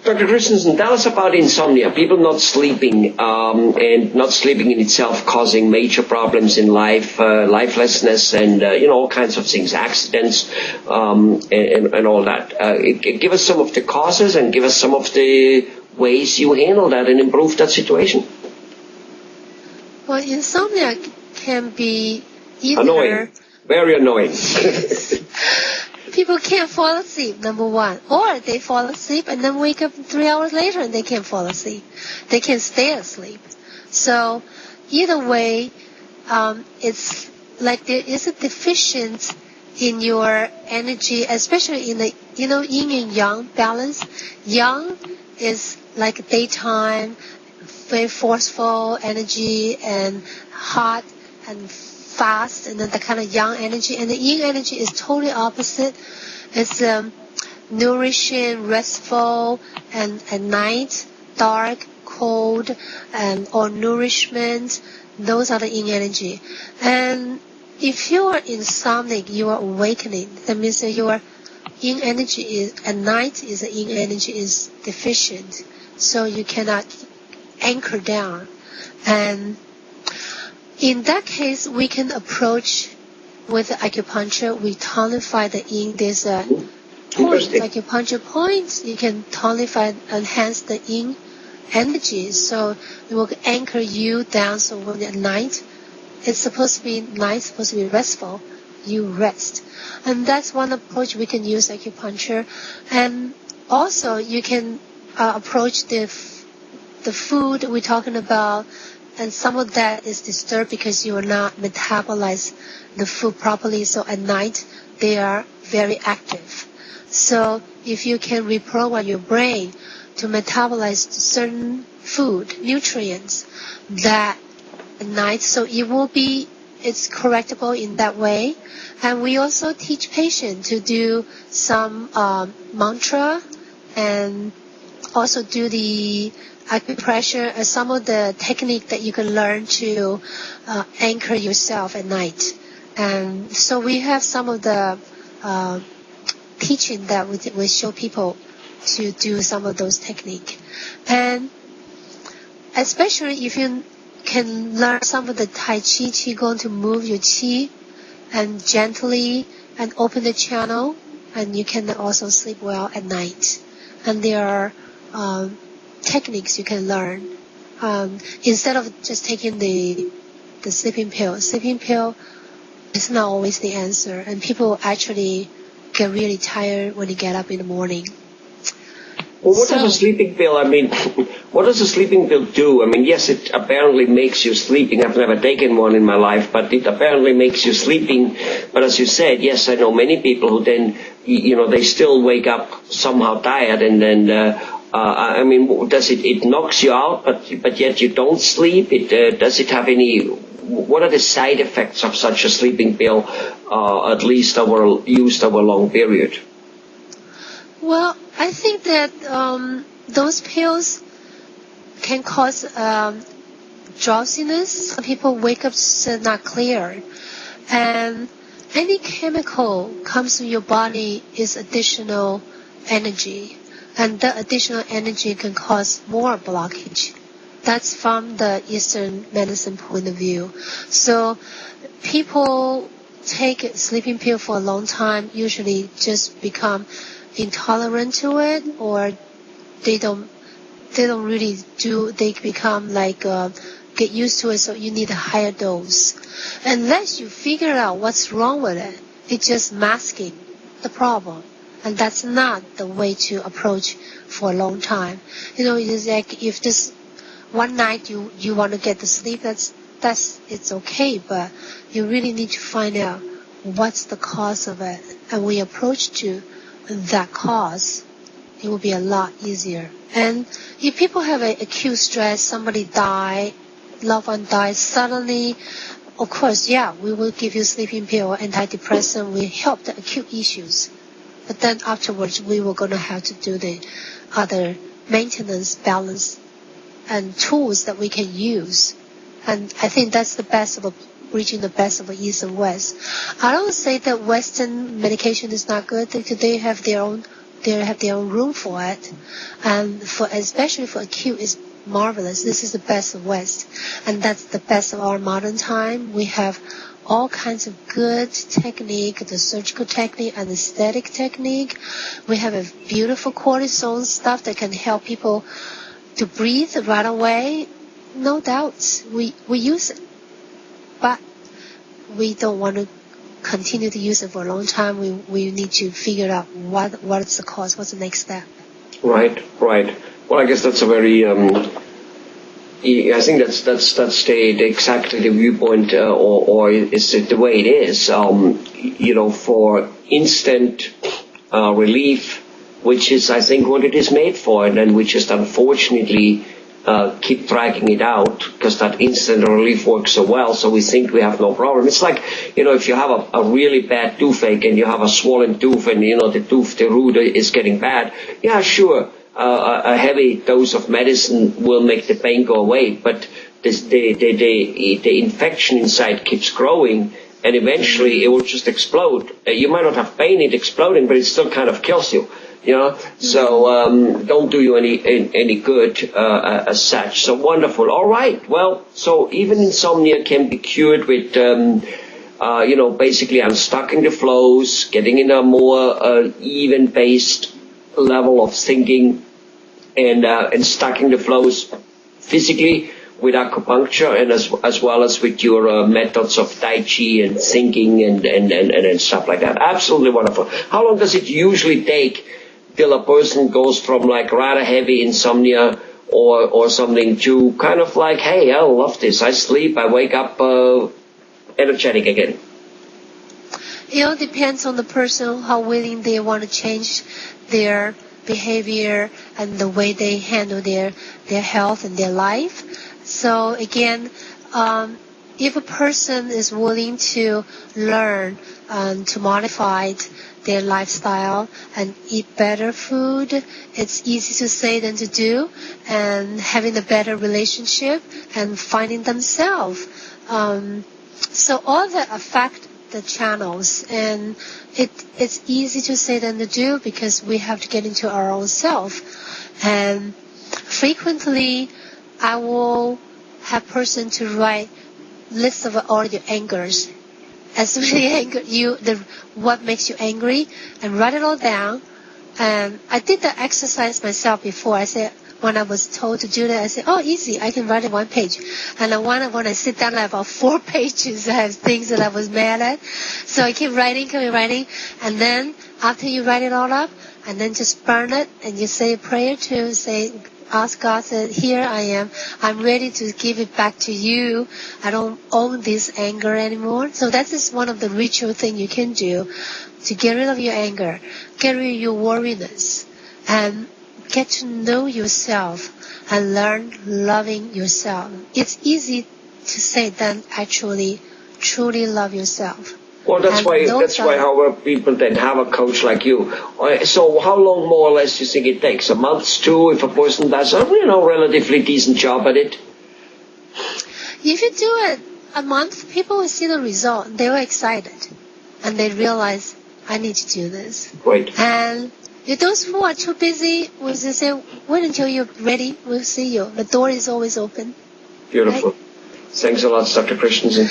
Dr. Christenson, tell us about insomnia. People not sleeping, and not sleeping in itself causing major problems in life, lifelessness, and all kinds of things, accidents, and all that. Give us some of the causes and give us some of the ways you handle that and improve that situation. Well, insomnia can be either annoying, very annoying. People can't fall asleep, number one. Or they fall asleep and then wake up 3 hours later and they can't fall asleep. They can't stay asleep. So either way, it's like there is a deficiency in your energy, especially in the, yin and yang balance. Yang is like daytime, very forceful energy and hot and fast, and then the kind of yang energy, and the yin energy is totally opposite. It's nourishing, restful, and at night, dark, cold, and or nourishment. Those are the yin energy. And if you are insomniac, you are awakening. That means that your yin energy is at night is the yin energy is deficient, so you cannot anchor down. And in that case, we can approach with acupuncture. We tonify the yin. There's a point, acupuncture points. You can tonify, enhance the yin energy. So it will anchor you down. So when at night, it's supposed to be night, supposed to be restful. You rest. And that's one approach we can use acupuncture. And also you can approach the food we're talking about. And some of that is disturbed because you are not metabolize the food properly. So at night, they are very active. So if you can reprogram your brain to metabolize certain food, nutrients, that at night, so it's correctable in that way. And we also teach patients to do some mantra and also do the acupressure, some of the technique that you can learn to anchor yourself at night. And so we have some of the teaching that we show people to do some of those techniques. And especially if you can learn some of the Tai Chi, Qigong to move your Qi and gently and open the channel, and you can also sleep well at night. And there are techniques you can learn instead of just taking the sleeping pill. Sleeping pill is not always the answer, and people actually get really tired when they get up in the morning. Well, what does a sleeping pill, what does a sleeping pill do? Yes, it apparently makes you sleeping. I've never taken one in my life, but it apparently makes you sleeping. But as you said, yes, I know many people who then, they still wake up somehow tired, and then does it knocks you out, but yet you don't sleep? Does it have any? What are the side effects of such a sleeping pill? At least used over a long period. Well, I think that those pills can cause drowsiness. Some people wake up not clear, and any chemical comes to your body is additional energy. And that additional energy can cause more blockage. That's from the Eastern medicine point of view. So people take a sleeping pill for a long time, usually just become intolerant to it, or they don't really they become like get used to it, so you need a higher dose. Unless you figure out what's wrong with it, it's just masking the problem. And that's not the way to approach for a long time. It's like if this one night you want to get the sleep, it's okay, but you really need to find out what's the cause of it. And we approach to that cause, it will be a lot easier. And if people have an acute stress, somebody died, loved one died suddenly, of course, we will give you sleeping pill, antidepressant, we help the acute issues. But then afterwards, we were going to have to do the other maintenance, balance, and tools that we can use. And I think that's the best of reaching the best of the East and West. I don't say that Western medication is not good. They have their own they have their own room for it. And especially for acute, it's marvelous. This is the best of West. And that's the best of our modern time. We have all kinds of good technique, the surgical technique, anesthetic technique. We have a beautiful cortisone stuff that can help people to breathe right away. No doubts. We use it. But we don't want to continue to use it for a long time. We need to figure out what's the cause, what's the next step. Right. Well, I guess that's a very I think that's exactly the viewpoint, or is it the way it is? For instant relief, which is I think what it is made for, and then we just unfortunately keep dragging it out because that instant relief works so well. So we think we have no problem. It's like if you have a really bad toothache and you have a swollen tooth, and the root is getting bad. Yeah, sure. A heavy dose of medicine will make the pain go away, but the infection inside keeps growing, and eventually it will just explode. You might not have pain in exploding, but it still kind of kills you, So don't do you any good as such. So wonderful. All right. Well, so even insomnia can be cured with basically unstucking the flows, getting in a more even-based level of thinking, and stacking the flows physically with acupuncture, and as well as with your methods of Tai Chi and thinking and stuff like that. Absolutely wonderful. How long does it usually take till a person goes from like rather heavy insomnia or something to kind of like, hey, I love this. I sleep, I wake up energetic again? It all depends on the person, how willing they want to change their behavior and the way they handle their health and their life. So again, if a person is willing to learn to modify their lifestyle and eat better food, it's easy to say than to do, and having a better relationship and finding themselves. So all that affect the channels, and it's easy to say than to do because we have to get into our own self. And frequently I will have person to write lists of all your angers, as many what makes you angry, and write it all down. And I did the exercise myself before. I said, when I was told to do that, I said, oh, easy, I can write it 1 page. And when I sit down, I have about 4 pages. I have things that I was mad at. So I keep writing, and then after you write it all up, and then just burn it, and you say a prayer to ask God, say, here I am. I'm ready to give it back to you. I don't own this anger anymore. So that is one of the ritual things you can do to get rid of your anger, get rid of your worriness, and get to know yourself and learn loving yourself. It's easy to say than actually truly love yourself. Well, that's why our people then have a coach like you. So how long more or less do you think it takes? A month, 2, if a person does a relatively decent job at it? If you do it a month, people will see the result. They were excited, and they realize, I need to do this. Great. And if those who are too busy, we'll just say, wait until you're ready. We'll see you. The door is always open. Beautiful. Right? Thanks a lot, Dr. Christenson.